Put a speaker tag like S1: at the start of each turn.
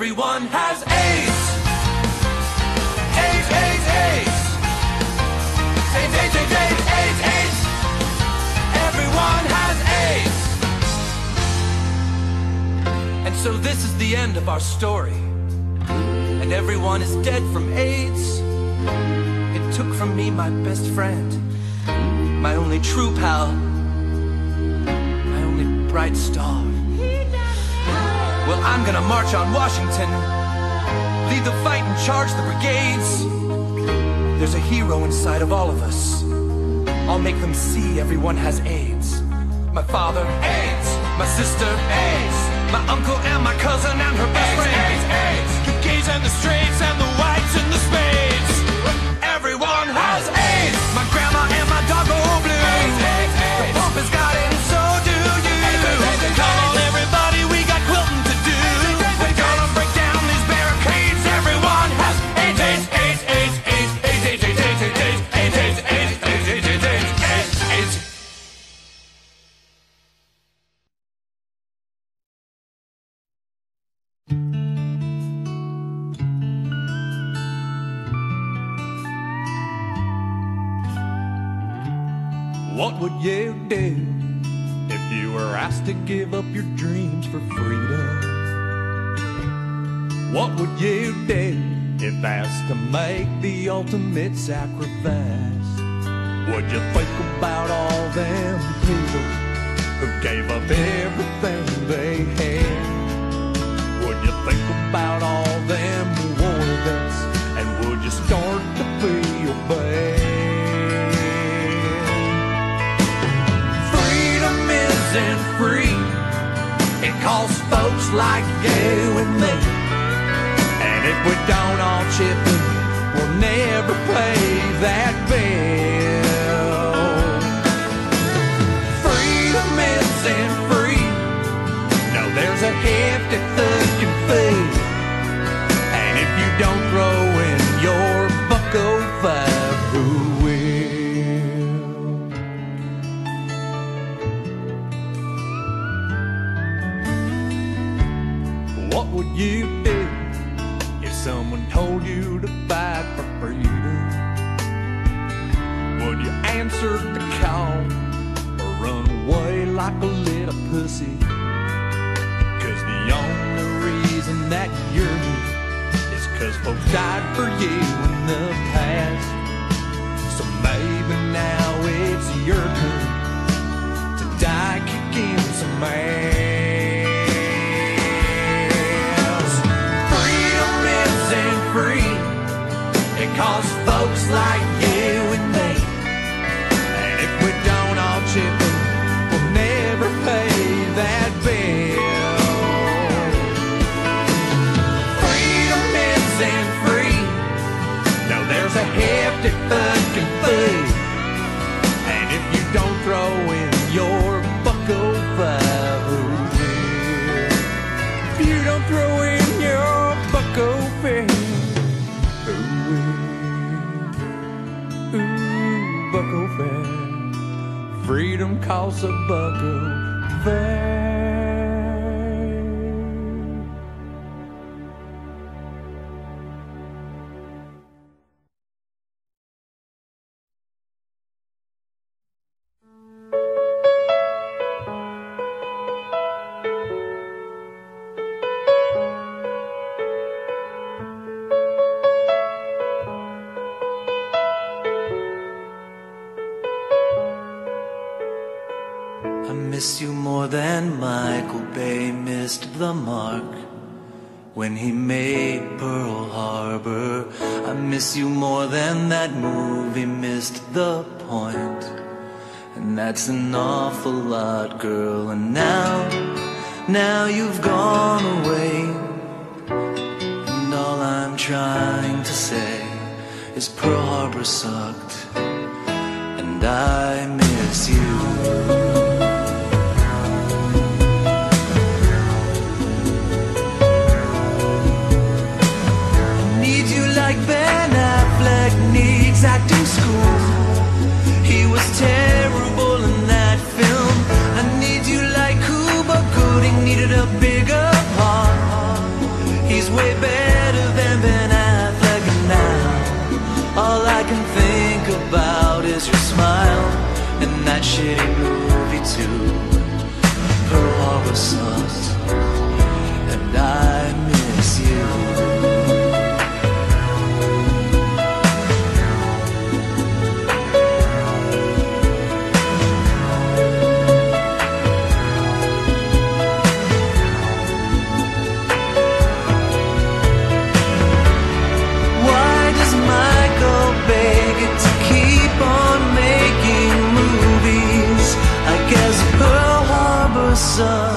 S1: everyone has AIDS. AIDS, AIDS, AIDS. AIDS, AIDS, AIDS, AIDS, AIDS, AIDS. Everyone has AIDS. And so this is the end of our story. And everyone is dead from AIDS. It took from me my best friend, my only true pal, my only bright star. Well, I'm gonna march on Washington, lead the fight and charge the brigades. There's a hero inside of all of us. I'll make them see everyone has AIDS. My father, AIDS. My sister, AIDS. My uncle and my cousin and her best friend, AIDS, AIDS. The gays and the straights and the whites and the spades. Everyone has AIDS. My grandma and my dog go blue. AIDS, AIDS, AIDS. The Pope has got it and so do you. AIDS, AIDS, AIDS, come on everybody, we got quilting to do. We're gonna break down these barricades. Everyone has AIDS, AIDS, AIDS, AIDS, AIDS, AIDS, AIDS, AIDS, AIDS, AIDS, AIDS, AIDS, AIDS, AIDS, AIDS, AIDS, AIDS, AIDS, AIDS.
S2: What would you do if you were asked to give up your dreams for freedom? What would you do if asked to make the ultimate sacrifice? Would you think about all them people who gave up everything they had? Would you think about all them war vets, and would you start to feel bad?
S1: Isn't free. It calls folks like you and me.
S2: And if we don't all chip in, we'll never pay that bill.
S1: Freedom isn't free.
S2: No, there's a hefty fucking fee. And if you don't throw in your $1.05, who will? What would you do if someone told you to fight for freedom? Would you answer the call or run away like a little pussy? 'Cause the only reason that you're here is 'cause folks died for you in the past. So maybe now it's your turn to die kicking some ass.
S1: Free. It costs folks like you and me.
S2: And if we don't all chip in, we'll never pay that bill.
S1: Freedom isn't free.
S2: No, there's a hefty fucking fee. And if you don't throw in your $1.05, who will? If you don't throw in your $1.05, freedom costs $1.05.
S1: I miss you more than Michael Bay missed the mark when he made Pearl Harbor. I miss you more than that movie missed the point. And that's an awful lot, girl. And now you've gone away. And all I'm trying to say is Pearl Harbor sucked, and I miss you. Like Ben Affleck needs acting school. He was terrible in that film. I need you like Cuba Gooding needed a bigger part. He's shitty movie too, Pearl Harbor sucks, and I miss you. Sun